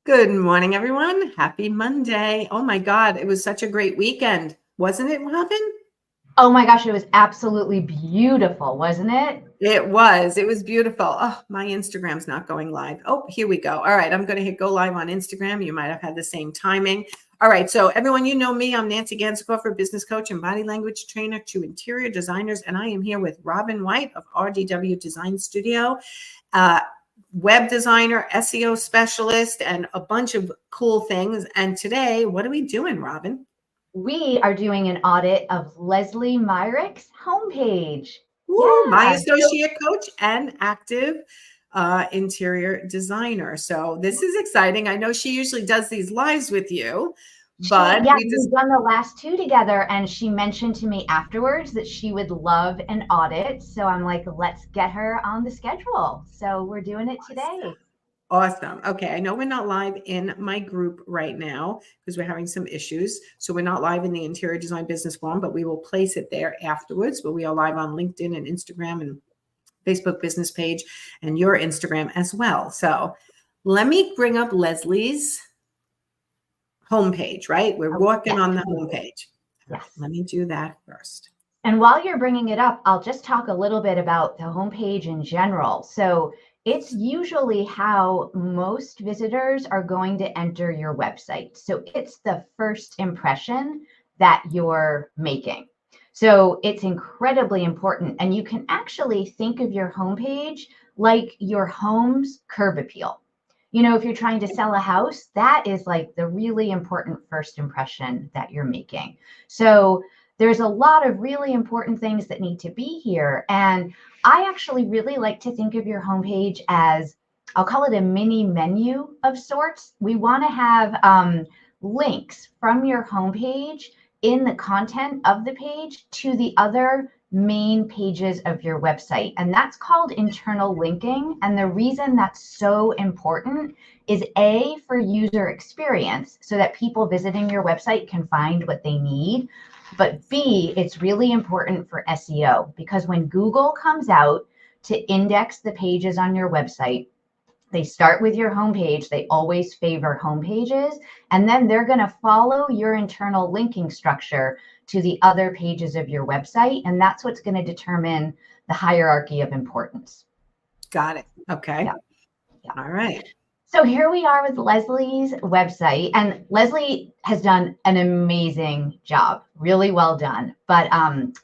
Good morning, everyone. Happy Monday. Oh my God, it was such a great weekend. Wasn't it, Robin? Oh my gosh, it was absolutely beautiful, wasn't it? It was. It was beautiful. Oh, my Instagram's not going live. Oh, here we go. All right, I'm going to hit go live on Instagram. You might have had the same timing. All right, so everyone, you know me. I'm Nancy Gansikofer, business coach and body language trainer to interior designers, and I am here with Robin White of RDW Design Studio. Web designer, SEO specialist, and a bunch of cool things. And today, what are we doing, Robin? We are doing an audit of Leslie Myrick's homepage. Ooh, my associate coach and active interior designer. So this is exciting. I know she usually does these lives with you, but we've done the last two together, and she mentioned to me afterwards that she would love an audit. So I'm like, let's get her on the schedule. So we're doing it today. Awesome. Okay. I know we're not live in my group right now because we're having some issues. So we're not live in the interior design business forum, but we will place it there afterwards. But we are live on LinkedIn and Instagram and Facebook business page and your Instagram as well. So let me bring up Leslie's homepage, right? We're walking on the homepage. Yes. Let me do that first. And while you're bringing it up, I'll just talk a little bit about the homepage in general. So it's usually how most visitors are going to enter your website. So it's the first impression that you're making. So it's incredibly important. And you can actually think of your homepage like your home's curb appeal. You know, if you're trying to sell a house, that is like the really important first impression that you're making. So there's a lot of really important things that need to be here. And I actually really like to think of your homepage as, I'll call it a mini menu of sorts. We want to have links from your homepage in the content of the page to the other main pages of your website. And that's called internal linking. And the reason that's so important is A, for user experience, so that people visiting your website can find what they need. But B, it's really important for SEO, because when Google comes out to index the pages on your website, they start with your homepage. They always favor homepages, and then they're going to follow your internal linking structure to the other pages of your website. And that's what's going to determine the hierarchy of importance. Got it. Okay. Yeah. All right. So here we are with Leslie's website, and Leslie has done an amazing job, really well done. But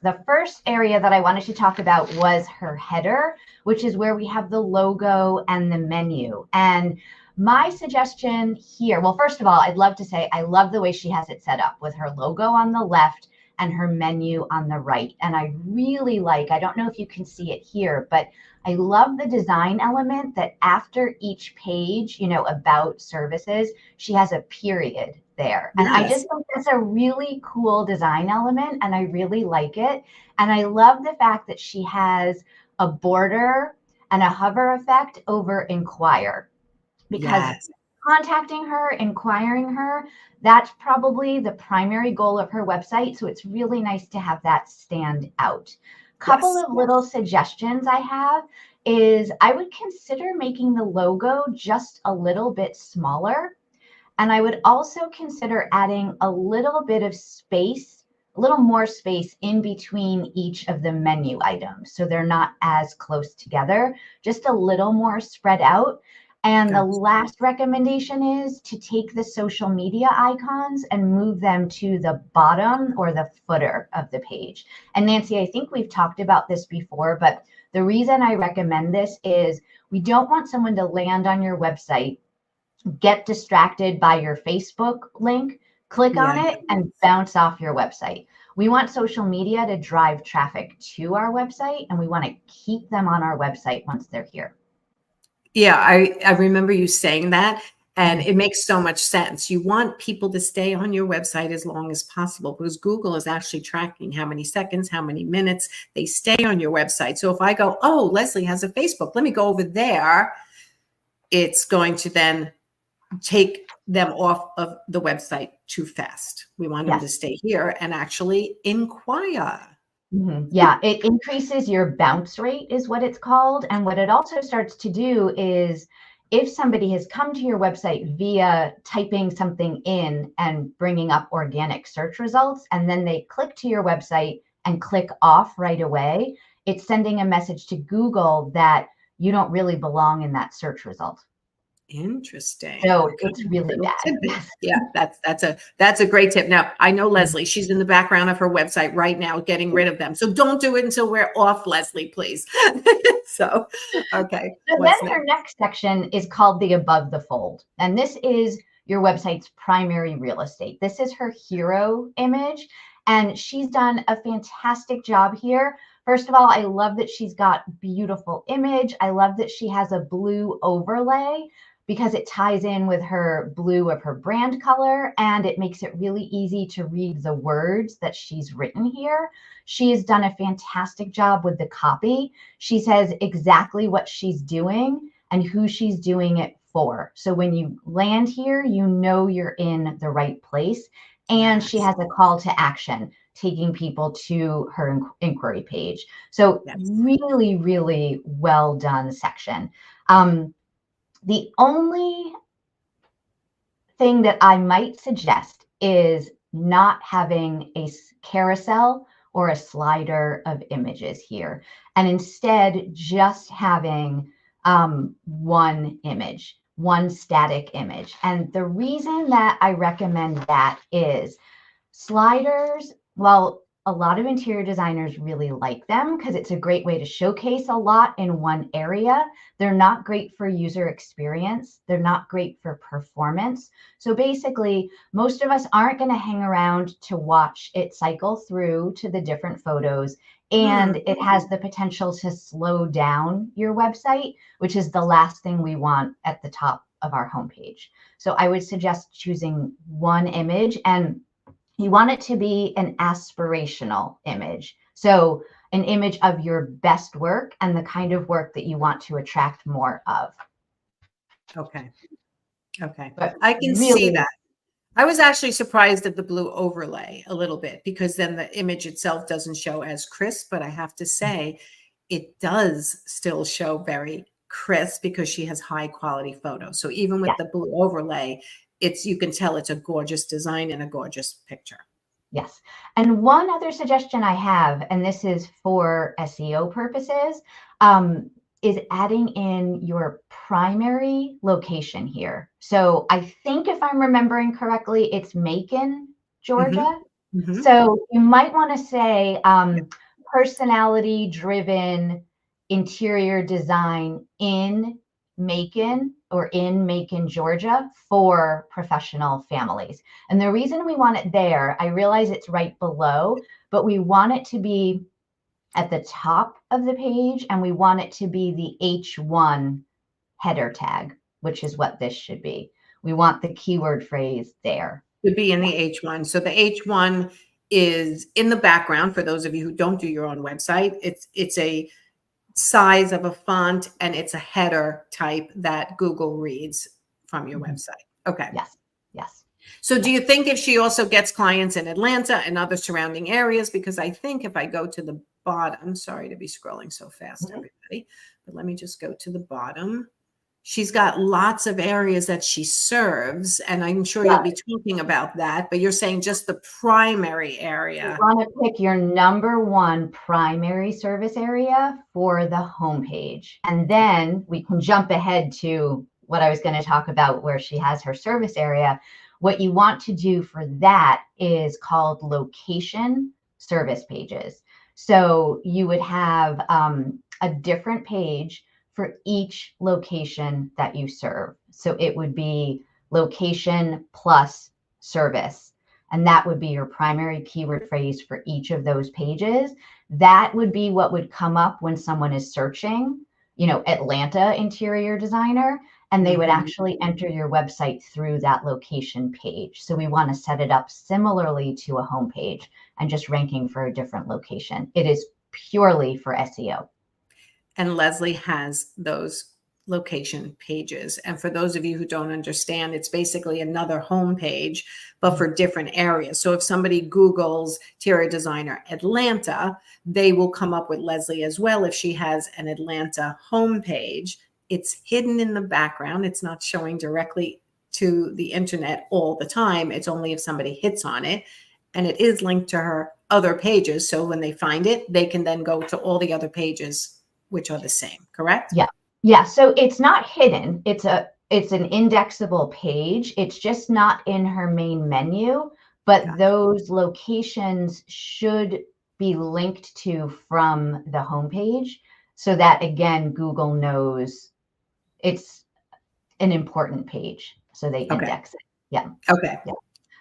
the first area that I wanted to talk about was her header, which is where we have the logo and the menu. And my suggestion here, well, first of all, I'd love to say I love the way she has it set up with her logo on the left and her menu on the right. And I really like, I don't know if you can see it here, but I love the design element that after each page, you know, about services, she has a period there. And I just think that's a really cool design element, and I really like it. And I love the fact that she has a border and a hover effect over inquire, because contacting her, inquiring her, that's probably the primary goal of her website. So it's really nice to have that stand out. Couple of little suggestions I have is I would consider making the logo just a little bit smaller. And I would also consider adding a little bit of space, a little more space in between each of the menu items, so they're not as close together, just a little more spread out. And the last recommendation is to take the social media icons and move them to the bottom or the footer of the page. And Nancy, I think we've talked about this before, but the reason I recommend this is we don't want someone to land on your website, get distracted by your Facebook link, click on it, and bounce off your website. We want social media to drive traffic to our website, and we want to keep them on our website once they're here. Yeah, I remember you saying that, and it makes so much sense. You want people to stay on your website as long as possible, because Google is actually tracking how many seconds, how many minutes they stay on your website. So if I go, oh, Leslie has a Facebook, let me go over there, it's going to then take them off of the website too fast. We want them to stay here and actually inquire. Yeah, it increases your bounce rate is what it's called. And what it also starts to do is if somebody has come to your website via typing something in and bringing up organic search results, and then they click to your website and click off right away, it's sending a message to Google that you don't really belong in that search result. Interesting. So Okay. it's really Little bad. tidbit. Yeah, that's a great tip. Now I know Leslie, she's in the background of her website right now getting rid of them. So don't do it until we're off, Leslie, please. So, okay. So What's then next? her next section is called the above the fold. And this is your website's primary real estate. This is her hero image. And she's done a fantastic job here. First of all, I love that she's got beautiful image. I love that she has a blue overlay because it ties in with her blue of her brand color, and it makes it really easy to read the words that she's written here. She has done a fantastic job with the copy. She says exactly what she's doing and who she's doing it for. So when you land here, you know you're in the right place. And she Yes. has a call to action, taking people to her inquiry page. So Yes. really, really well done section. The only thing that I might suggest is not having a carousel or a slider of images here, and instead just having one image, one static image. And the reason that I recommend that is sliders, well, a lot of interior designers really like them because it's a great way to showcase a lot in one area. They're not great for user experience. They're not great for performance. So basically, most of us aren't going to hang around to watch it cycle through to the different photos. And it has the potential to slow down your website, which is the last thing we want at the top of our homepage. So I would suggest choosing one image, and you want it to be an aspirational image. So an image of your best work and the kind of work that you want to attract more of. Okay. Okay. But I can see really, that. I was actually surprised at the blue overlay a little bit because then the image itself doesn't show as crisp, but I have to say it does still show very crisp because she has high quality photos. So even with yeah, the blue overlay, you can tell it's a gorgeous design and a gorgeous picture. yes. And one other suggestion I have, and this is for SEO purposes, is adding in your primary location here. So I think if I'm remembering correctly, it's Macon, Georgia. So you might want to say personality driven interior design in Macon or in Macon, Georgia for professional families. And the reason we want it there, I realize it's right below, but we want it to be at the top of the page, and we want it to be the H1 header tag, which is what this should be. We want the keyword phrase there. To be in the H1. So the H1 is in the background for those of you who don't do your own website. It's a size of a font and it's a header type that Google reads from your website. Okay. Yes. Yes. So do you think if she also gets clients in Atlanta and other surrounding areas, because I think if I go to the bottom, sorry to be scrolling so fast, everybody, but let me just go to the bottom. She's got lots of areas that she serves, and I'm sure you'll be talking about that, but you're saying just the primary area. You want to pick your number one primary service area for the homepage. And then we can jump ahead to what I was going to talk about where she has her service area. What you want to do for that is called location service pages. So you would have a different page for each location that you serve. So it would be location plus service. And that would be your primary keyword phrase for each of those pages. That would be what would come up when someone is searching, Atlanta interior designer, and they would actually enter your website through that location page. So we want to set it up similarly to a homepage and just ranking for a different location. It is purely for SEO. And Leslie has those location pages. And for those of you who don't understand, it's basically another home page, but for different areas. So if somebody Googles interior designer Atlanta, they will come up with Leslie as well if she has an Atlanta home page it's hidden in the background. It's not showing directly to the internet all the time. It's only if somebody hits on it, and it is linked to her other pages. So when they find it, they can then go to all the other pages, which are the same, correct? Yeah. Yeah. So it's not hidden. It's an indexable page. It's just not in her main menu, but Got it. those locations should be linked to from the homepage so that, again, Google knows it's an important page, so they Okay. index it. Yeah. Okay. Yeah.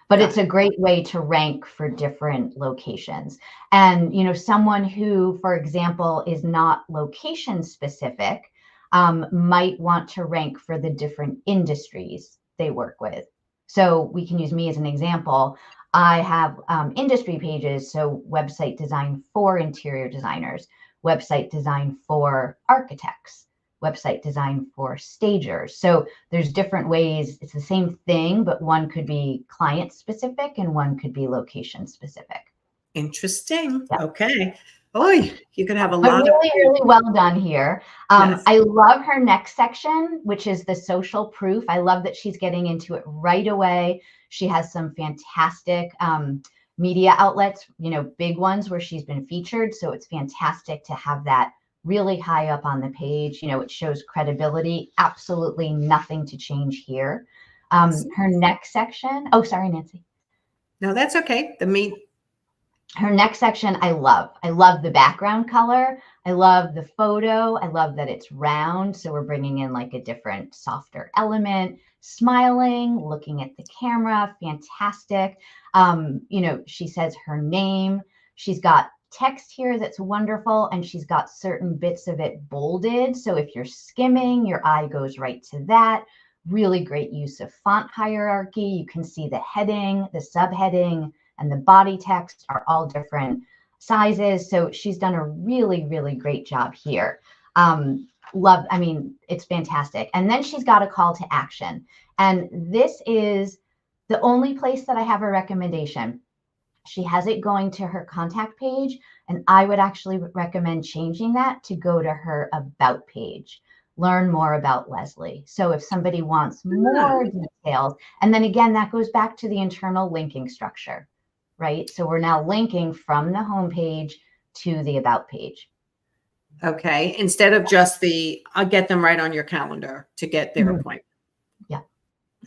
But Got it's a great way to rank for different locations. And, someone who, for example, is not location specific, might want to rank for the different industries they work with. So we can use me as an example. I have industry pages, so website design for interior designers, website design for architects, website design for stagers. So there's different ways. It's the same thing, but one could be client specific and one could be location specific. Interesting. Yeah. Okay. Oh, you could have a But lot really, of. really well done here. Yes. I love her next section, which is the social proof. I love that she's getting into it right away. She has some fantastic media outlets, big ones where she's been featured. So it's fantastic to have that really high up on the page. It shows credibility. Absolutely nothing to change here. Her next section. Oh, sorry, Nancy. No, that's okay. Her next section, I love. I love the background color. I love the photo. I love that it's round. So we're bringing in like a different, softer element, smiling, looking at the camera. Fantastic. She says her name. She's got text here that's wonderful. And she's got certain bits of it bolded. So if you're skimming, your eye goes right to that. Really great use of font hierarchy. You can see the heading, the subheading, and the body text are all different sizes. So she's done a really, really great job here. It's fantastic. And then she's got a call to action. And this is the only place that I have a recommendation. She has it going to her contact page, and I would actually recommend changing that to go to her about page. Learn more about Leslie. So if somebody wants more details, and then again, that goes back to the internal linking structure. Right? So we're now linking from the home page to the about page. Okay. Instead of just I'll get them right on your calendar to get their appointment. Yeah.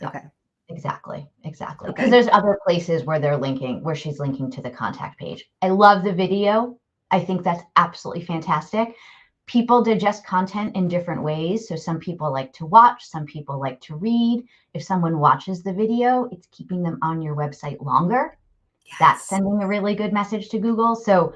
Okay. Exactly. Because there's other places where she's linking to the contact page. I love the video. I think that's absolutely fantastic. People digest content in different ways. So some people like to watch, some people like to read. If someone watches the video, it's keeping them on your website longer. Yes. That's sending a really good message to Google. So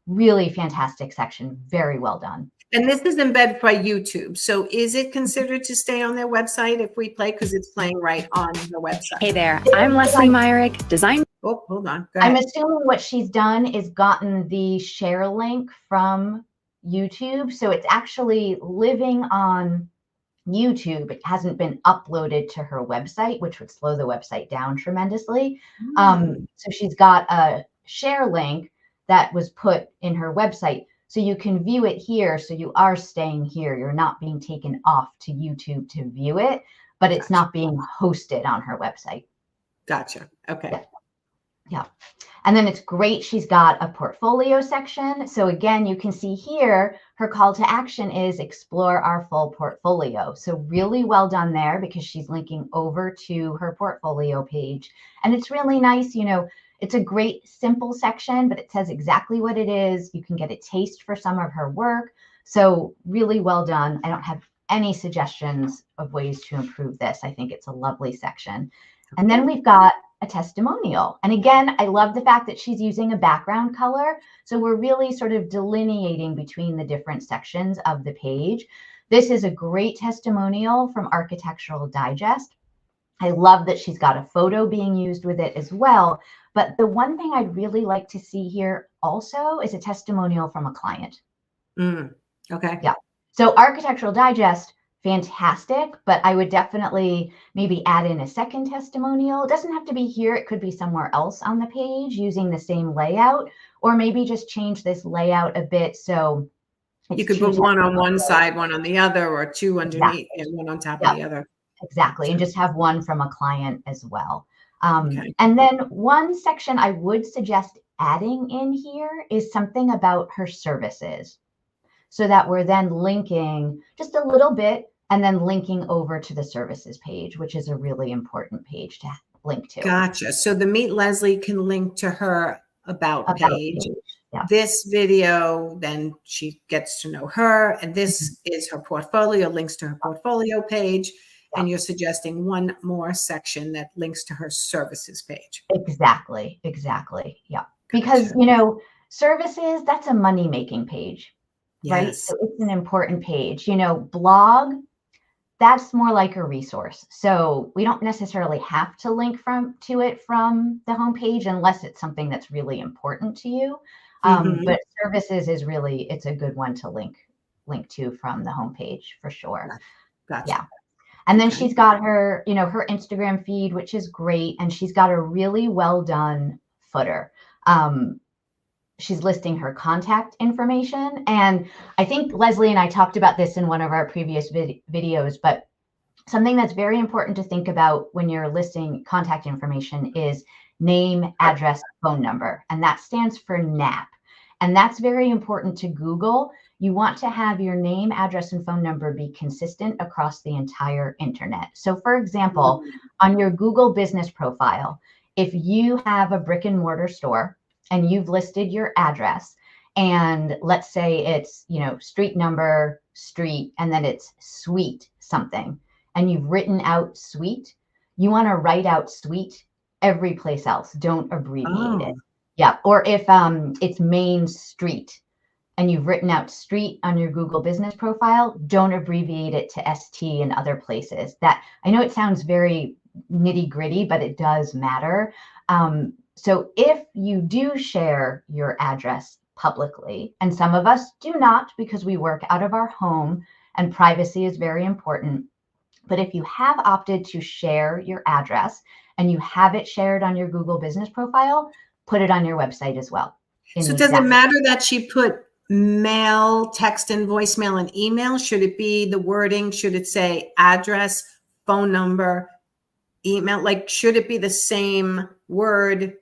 really fantastic section. Very well done. And this is embedded by YouTube. So is it considered to stay on their website if we play? Because it's playing right on the website. Hey there, I'm Leslie Myrick, design. Oh, hold on. Go ahead. I'm assuming what she's done is gotten the share link from YouTube. So it's actually living on YouTube. It hasn't been uploaded to her website, which would slow the website down tremendously. So she's got a share link that was put in her website. So you can view it here. So you are staying here. You're not being taken off to YouTube to view it, but it's not being hosted on her website. Gotcha. Okay. Yeah. And then it's great. She's got a portfolio section. So again, you can see here, her call to action is explore our full portfolio. So really well done there because she's linking over to her portfolio page. And it's really nice. It's a great simple section, but it says exactly what it is. You can get a taste for some of her work. So really well done. I don't have any suggestions of ways to improve this. I think it's a lovely section. And then we've got a testimonial. And again, I love the fact that she's using a background color. So we're really sort of delineating between the different sections of the page. This is a great testimonial from Architectural Digest. I love that she's got a photo being used with it as well. But the one thing I'd really like to see here also is a testimonial from a client. Okay. Yeah. So Architectural Digest, fantastic, but I would definitely maybe add in a second testimonial. It doesn't have to be here. It could be somewhere else on the page using the same layout, or maybe just change this layout a bit so You It's could two put one on one text. side, one on the other, or two underneath Exactly. and one on top of Yep. the other. Exactly. And just have one from a client as well. Okay. And then one section I would suggest adding in here is something about her services, so that we're then linking just a little bit and then linking over to the services page, which is a really important page to link to. Gotcha. So the Meet Leslie can link to her about page. Yeah. This video, then she gets to know her, and this is her portfolio, links to her portfolio page. And you're suggesting one more section that links to her services page. Exactly. Yeah. Because, services, that's a money-making page, right? Yes. So it's an important page. Blog, that's more like a resource. So we don't necessarily have to link to it from the homepage unless it's something that's really important to you. But services is really, it's a good one to link to from the homepage for sure. Gotcha. Yeah. And then she's got her, her Instagram feed, which is great. And she's got a really well done footer. She's listing her contact information. And I think Leslie and I talked about this in one of our previous videos, but something that's very important to think about when you're listing contact information is name, address, phone number. And that stands for NAP. And that's very important to Google. You want to have your name, address, and phone number be consistent across the entire internet. So for example, on your Google business profile, if you have a brick and mortar store and you've listed your address, and let's say it's, street number, street, and then it's suite something, and you've written out suite, you want to write out suite every place else. Don't abbreviate it. Yeah. Or if it's Main Street and you've written out street on your Google business profile, don't abbreviate it to ST and other places. That, I know it sounds very nitty gritty, but it does matter. So if you do share your address publicly, and some of us do not because we work out of our home and privacy is very important. But if you have opted to share your address and you have it shared on your Google business profile, put it on your website as well. So does it matter that she put mail, text, and voicemail and email? Should it be the wording? Should it say address, phone number, email? Like, should it be the same word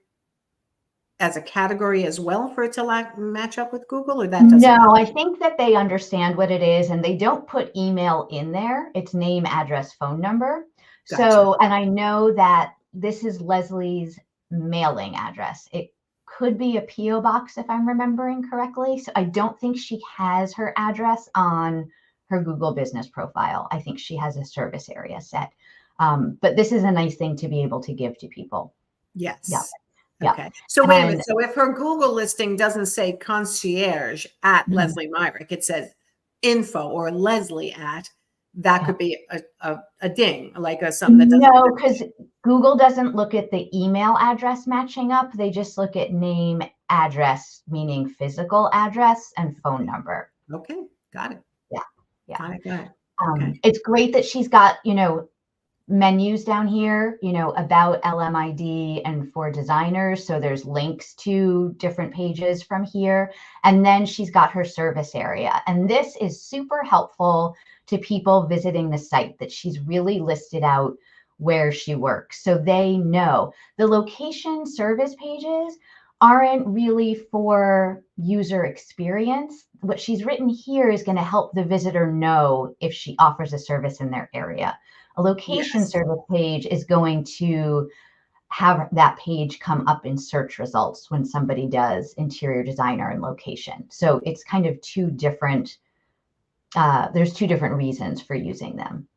as a category as well for it to match up with Google, or that doesn't matter? No, I think that they understand what it is and they don't put email in there. It's name, address, phone number. Gotcha. So, and I know that this is Leslie's mailing address. It could be a PO box if I'm remembering correctly. So I don't think she has her address on her Google business profile. I think she has a service area set. But this is a nice thing to be able to give to people. Yes. Yeah. Okay. So wait a minute. So if her Google listing doesn't say concierge at Leslie Myrick, it says info or Leslie at, that could be a ding, like something that doesn't. No, because Google doesn't look at the email address matching up. They just look at name, address, meaning physical address, and phone number. Okay. Got it. Yeah. Got it. Okay. It's great that she's got, menus down here, about LMID and for designers. So there's links to different pages from here. And then she's got her service area. And this is super helpful to people visiting the site, that she's really listed out where she works. So they know the location service pages aren't really for user experience. What she's written here is going to help the visitor know if she offers a service in their area. A location service page is going to have that page come up in search results when somebody does interior designer and location. So it's kind of two different, there's two different reasons for using them.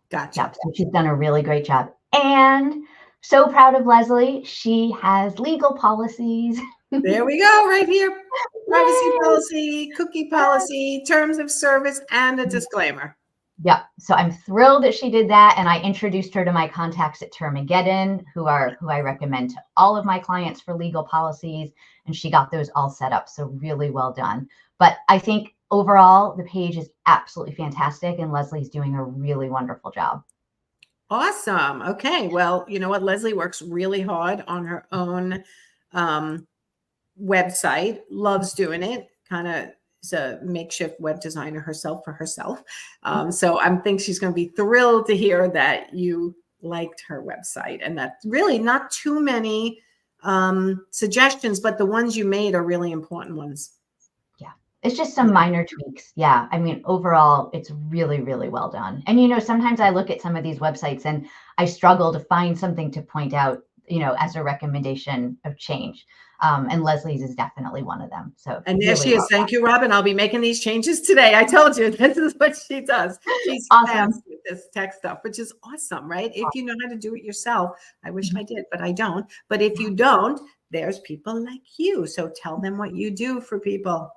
Gotcha. Yep. So she's done a really great job. And so proud of Leslie. She has legal policies. There we go, right here. Privacy policy, cookie policy, terms of service, and a disclaimer. Yep. So I'm thrilled that she did that. And I introduced her to my contacts at Termageddon, who I recommend to all of my clients for legal policies. And she got those all set up. So really well done. But I think overall, the page is absolutely fantastic. And Leslie's doing a really wonderful job. Awesome. Okay. Well, you know what? Leslie works really hard on her own website, loves doing it, kind of She's a makeshift web designer herself for herself. So I think she's going to be thrilled to hear that you liked her website, and that's really not too many suggestions, but the ones you made are really important ones. Yeah. It's just some minor tweaks. Yeah. I mean, overall, it's really, really well done. And, you know, sometimes I look at some of these websites and I struggle to find something to point out, you know, as a recommendation of change. And Leslie's is definitely one of them. So, And there really she is. well Thank you, Robin. I'll be making these changes today. I told you this is what she does. She's Awesome. fast with this tech stuff, which is awesome, right? If you know how to do it yourself, I wish I did, but I don't. But if you don't, there's people like you. So tell them what you do for people.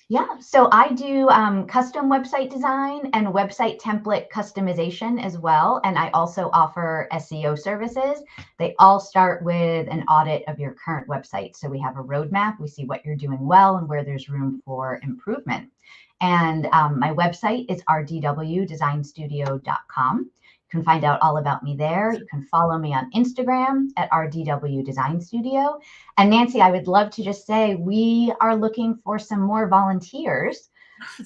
Yeah, so I do custom website design and website template customization as well. And I also offer SEO services. They all start with an audit of your current website. So we have a roadmap. We see what you're doing well and where there's room for improvement. And my website is rdwdesignstudio.com. You can find out all about me there. You can follow me on Instagram at RDW Design Studio. And Nancy, I would love to just say we are looking for some more volunteers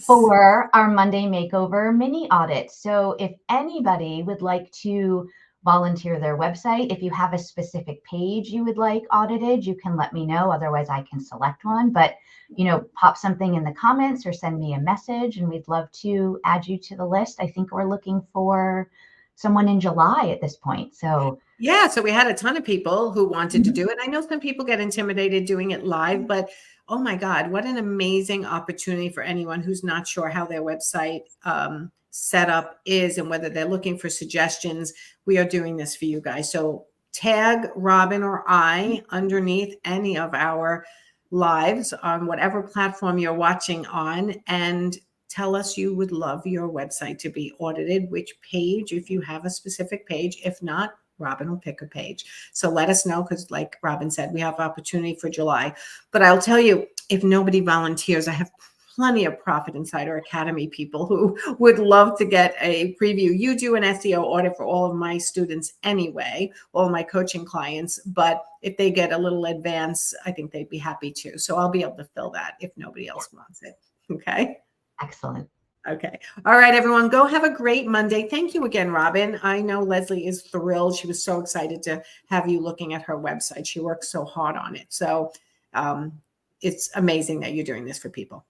for our Monday Makeover mini audit. So if anybody would like to volunteer their website, if you have a specific page you would like audited, you can let me know. Otherwise, I can select one. But, you know, pop something in the comments or send me a message and we'd love to add you to the list. I think we're looking for someone in July at this point. So yeah, so we had a ton of people who wanted to do it. I know some people get intimidated doing it live, but oh my God, what an amazing opportunity for anyone who's not sure how their website setup is and whether they're looking for suggestions. We are doing this for you guys. So tag Robin or I underneath any of our lives on whatever platform you're watching on, and tell us you would love your website to be audited, which page, if you have a specific page. If not, Robin will pick a page. So let us know, because like Robin said, we have opportunity for July. But I'll tell you, if nobody volunteers, I have plenty of Profit Insider Academy people who would love to get a preview. You do an SEO audit for all of my students anyway, all my coaching clients. But if they get a little advance, I think they'd be happy too. So I'll be able to fill that if nobody else wants it. Okay. excellent. Okay. All right, everyone, go have a great Monday. Thank you again, Robin. I know Leslie is thrilled. She was so excited to have you looking at her website. She works so hard on it. So it's amazing that you're doing this for people.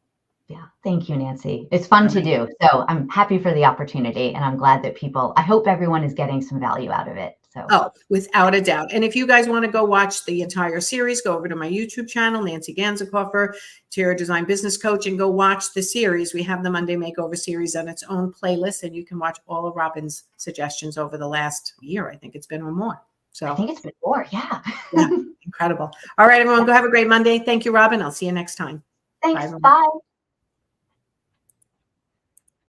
Yeah. Thank you, Nancy. It's fun to do. So I'm happy for the opportunity and I'm glad that I hope everyone is getting some value out of it. So. Oh, without a doubt. And if you guys want to go watch the entire series, go over to my YouTube channel, Nancy Ganzikoffer, Interior Design Business Coach, and go watch the series. We have the Monday Makeover series on its own playlist, and you can watch all of Robin's suggestions over the last year. I think it's been or more. So I think it's been more. Yeah. Yeah, incredible. All right, everyone, go have a great Monday. Thank you, Robin. I'll see you next time. Thanks. Bye. Bye.